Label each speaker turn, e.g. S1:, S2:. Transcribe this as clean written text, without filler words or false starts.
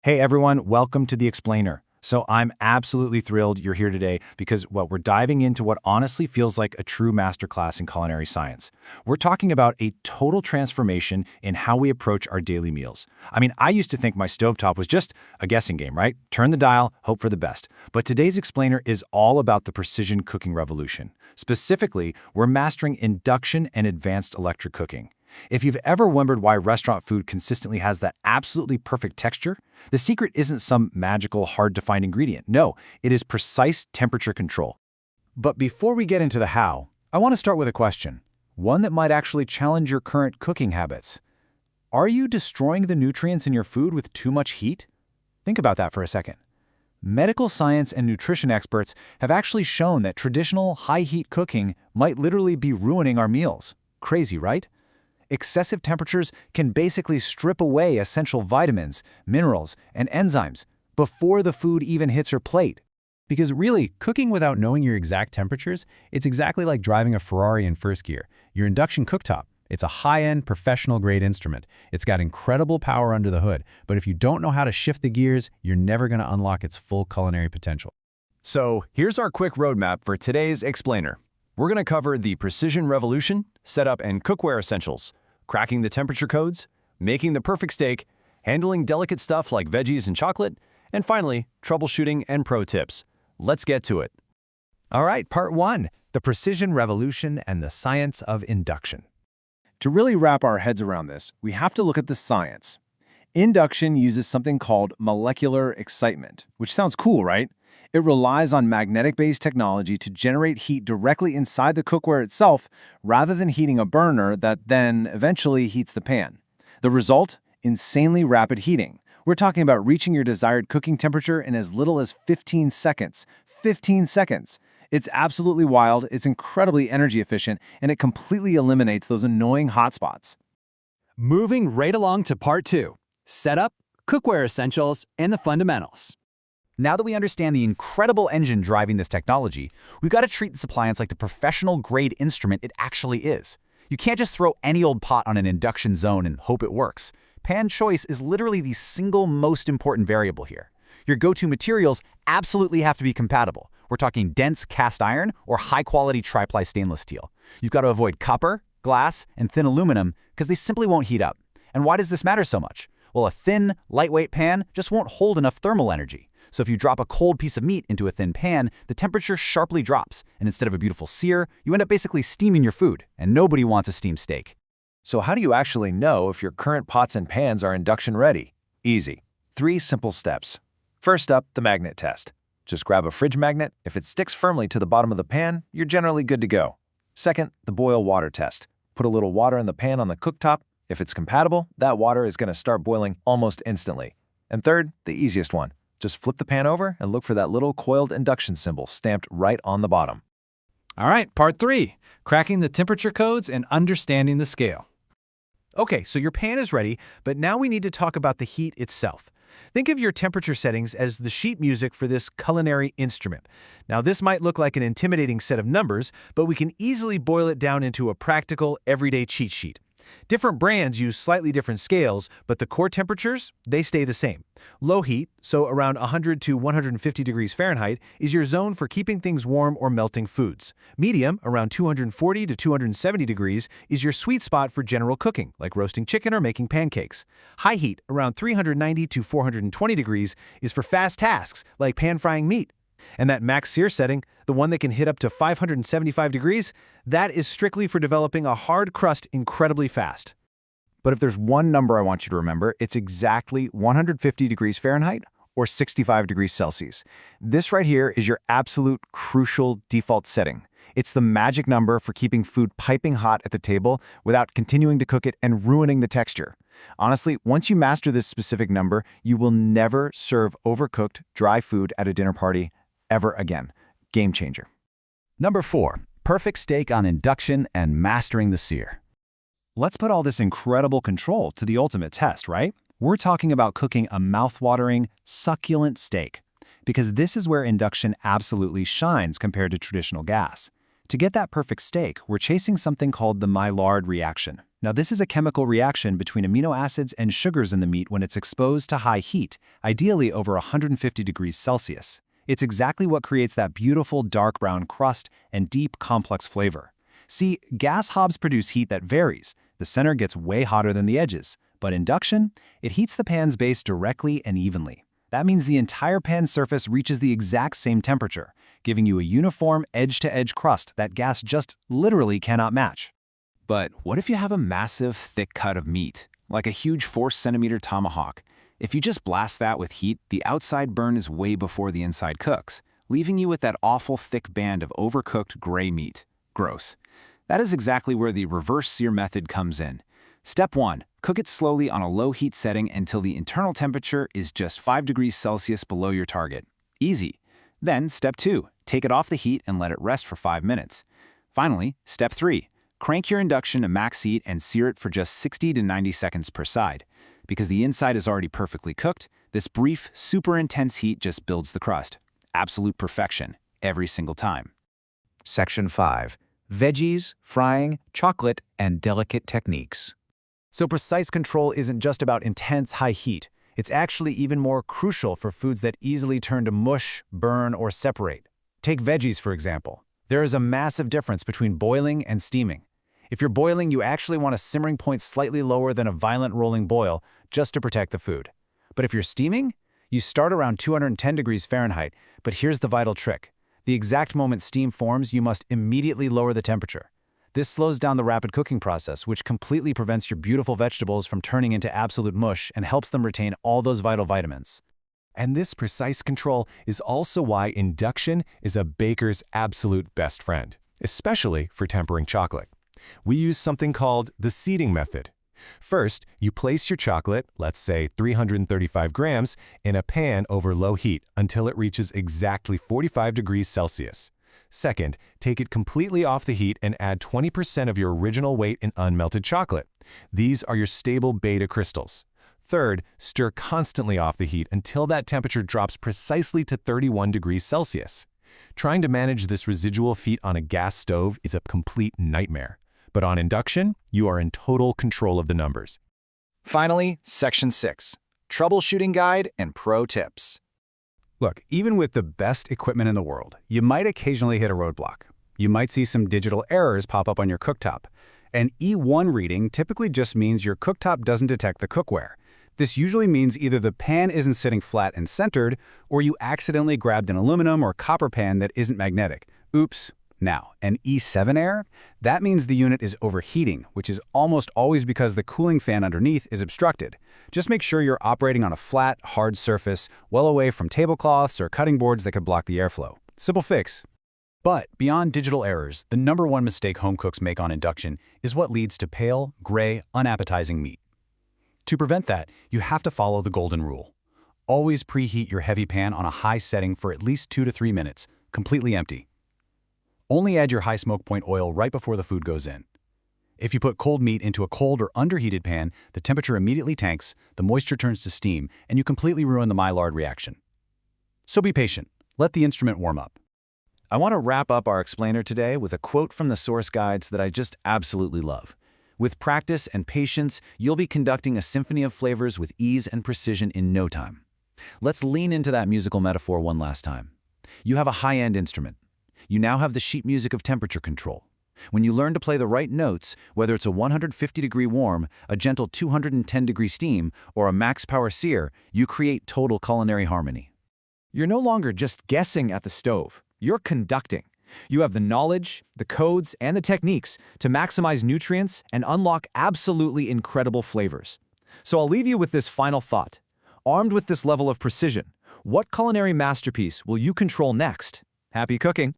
S1: Hey everyone, welcome to The Explainer. So I'm absolutely thrilled you're here today because, we're diving into what honestly feels like a true masterclass in culinary science. We're talking about a total transformation in how we approach our daily meals. I used to think my stovetop was just a guessing game, right? Turn the dial, hope for the best. But today's Explainer is all about the precision cooking revolution. Specifically, we're mastering induction and advanced electric cooking. If you've ever wondered why restaurant food consistently has that absolutely perfect texture, the secret isn't some magical, hard-to-find ingredient. No, it is precise temperature control. But before we get into the how, I want to start with a question, one that might actually challenge your current cooking habits. Are you destroying the nutrients in your food with too much heat? Think about that for a second. Medical science and nutrition experts have actually shown that traditional high-heat cooking might literally be ruining our meals. Crazy, right? Excessive temperatures can basically strip away essential vitamins, minerals, and enzymes before the food even hits your plate.
S2: Because really, cooking without knowing your exact temperatures, it's exactly like driving a Ferrari in first gear. Your Induction cooktop, it's a high-end, professional-grade instrument. It's got incredible power under the hood, but if you don't know how to shift the gears, you're never going to unlock its full culinary potential.
S3: So here's our quick roadmap for today's Explainer. We're going to cover the precision revolution, setup and cookware essentials, cracking the temperature codes, making the perfect steak, handling delicate stuff like veggies and chocolate, and finally, troubleshooting and pro tips. Let's get to it.
S1: All right, part one, the precision revolution and the science of induction. To really wrap our heads around this, we have to look at the science. Induction uses something called molecular excitement, which sounds cool, right? It relies on magnetic-based technology to generate heat directly inside the cookware itself rather than heating a burner that then eventually heats the pan. The result? Insanely rapid heating. We're talking about reaching your desired cooking temperature in as little as 15 seconds. 15 seconds! It's absolutely wild, it's incredibly energy efficient, and it completely eliminates those annoying hotspots.
S4: Moving right along to part two, setup, cookware essentials, and the fundamentals.
S5: Now that we understand the incredible engine driving this technology, we've got to treat this appliance like the professional-grade instrument it actually is. You can't just throw any old pot on an induction zone and hope it works. Pan choice is literally the single most important variable here. Your go-to materials absolutely have to be compatible. We're talking dense cast iron or high-quality tri-ply stainless steel. You've got to avoid copper, glass, and thin aluminum because they simply won't heat up. And why does this matter so much? Well, a thin, lightweight pan just won't hold enough thermal energy. So if you drop a cold piece of meat into a thin pan, the temperature sharply drops, and instead of a beautiful sear, you end up basically steaming your food, and nobody wants a steamed steak.
S3: So how do you actually know if your current pots and pans are induction ready? Easy. 3 simple steps. First up, the magnet test. Just grab a fridge magnet. If it sticks firmly to the bottom of the pan, you're generally good to go. Second, the boil water test. Put a little water in the pan on the cooktop. If it's compatible, that water is going to start boiling almost instantly. And third, the easiest one. Just flip the pan over and look for that little coiled induction symbol stamped right on the bottom.
S1: All right, part three, cracking the temperature codes and understanding the scale. Okay, so your pan is ready, but now we need to talk about the heat itself. Think of your temperature settings as the sheet music for this culinary instrument. Now, this might look like an intimidating set of numbers, but we can easily boil it down into a practical, everyday cheat sheet. Different brands use slightly different scales, but the core temperatures, they stay the same. Low heat, so around 100 to 150 degrees Fahrenheit, is your zone for keeping things warm or melting foods. Medium, around 240 to 270 degrees, is your sweet spot for general cooking, like roasting chicken or making pancakes. High heat, around 390 to 420 degrees, is for fast tasks, like pan-frying meat. And that max sear setting, the one that can hit up to 575 degrees, that is strictly for developing a hard crust incredibly fast. But if there's one number I want you to remember, it's exactly 150 degrees Fahrenheit or 65 degrees Celsius. This right here is your absolute crucial default setting. It's the magic number for keeping food piping hot at the table without continuing to cook it and ruining the texture. Honestly, once you master this specific number, you will never serve overcooked, dry food at a dinner party ever again. Game changer.
S5: Number 4, perfect steak on induction and mastering the sear.
S1: Let's put all this incredible control to the ultimate test, right? We're talking about cooking a mouth-watering, succulent steak, because this is where induction absolutely shines compared to traditional gas. To get that perfect steak, we're chasing something called the Maillard reaction.
S3: Now, this is a chemical reaction between amino acids and sugars in the meat when it's exposed to high heat, ideally over 150 degrees Celsius. It's exactly what creates that beautiful dark brown crust and deep, complex flavor. See, gas hobs produce heat that varies. The center gets way hotter than the edges. But induction, it heats the pan's base directly and evenly. That means the entire pan surface reaches the exact same temperature, giving you a uniform edge-to-edge crust that gas just literally cannot match.
S2: But what if you have a massive, thick cut of meat, like a huge 4-centimeter tomahawk? If you just blast that with heat, the outside burn is way before the inside cooks, leaving you with that awful thick band of overcooked gray meat. Gross. That is exactly where the reverse sear method comes in. Step 1. Cook it slowly on a low heat setting until the internal temperature is just 5 degrees Celsius below your target. Easy. Then, Step 2. Take it off the heat and let it rest for 5 minutes. Finally, Step 3. Crank your induction to max heat and sear it for just 60 to 90 seconds per side. Because the inside is already perfectly cooked, this brief, super intense heat just builds the crust. Absolute perfection, every single time.
S5: Section 5. Veggies, frying, chocolate, and delicate techniques.
S1: So precise control isn't just about intense high heat. It's actually even more crucial for foods that easily turn to mush, burn, or separate. Take veggies, for example. There is a massive difference between boiling and steaming. If you're boiling, you actually want a simmering point slightly lower than a violent rolling boil just to protect the food. But if you're steaming, you start around 210 degrees Fahrenheit, but here's the vital trick. The exact moment steam forms, you must immediately lower the temperature. This slows down the rapid cooking process, which completely prevents your beautiful vegetables from turning into absolute mush and helps them retain all those vital vitamins.
S6: And this precise control is also why induction is a baker's absolute best friend, especially for tempering chocolate. We use something called the seating method. First, you place your chocolate, let's say 335 grams, in a pan over low heat until it reaches exactly 45 degrees Celsius. Second, take it completely off the heat and add 20% of your original weight in unmelted chocolate. These are your stable beta crystals. Third, stir constantly off the heat until that temperature drops precisely to 31 degrees Celsius. Trying to manage this residual heat on a gas stove is a complete nightmare. But on induction, you are in total control of the numbers.
S3: Finally, Section 6. Troubleshooting Guide and Pro Tips.
S2: Look, even with the best equipment in the world, you might occasionally hit a roadblock. You might see some digital errors pop up on your cooktop. An E1 reading typically just means your cooktop doesn't detect the cookware. This usually means either the pan isn't sitting flat and centered, or you accidentally grabbed an aluminum or copper pan that isn't magnetic. Oops. Now, an E7 error? That means the unit is overheating, which is almost always because the cooling fan underneath is obstructed. Just make sure you're operating on a flat, hard surface, well away from tablecloths or cutting boards that could block the airflow. Simple fix. But beyond digital errors, the #1 mistake home cooks make on induction is what leads to pale, gray, unappetizing meat. To prevent that, you have to follow the golden rule. Always preheat your heavy pan on a high setting for at least 2 to 3 minutes, completely empty. Only add your high smoke point oil right before the food goes in. If you put cold meat into a cold or underheated pan, the temperature immediately tanks, the moisture turns to steam, and you completely ruin the Maillard reaction. So be patient. Let the instrument warm up.
S3: I want to wrap up our explainer today with a quote from the source guides that I just absolutely love. With practice and patience, you'll be conducting a symphony of flavors with ease and precision in no time. Let's lean into that musical metaphor one last time. You have a high-end instrument. You now have the sheet music of temperature control. When you learn to play the right notes, whether it's a 150-degree warm, a gentle 210-degree steam, or a max power sear, you create total culinary harmony. You're no longer just guessing at the stove. You're conducting. You have the knowledge, the codes, and the techniques to maximize nutrients and unlock absolutely incredible flavors. So I'll leave you with this final thought. Armed with this level of precision, what culinary masterpiece will you control next? Happy cooking!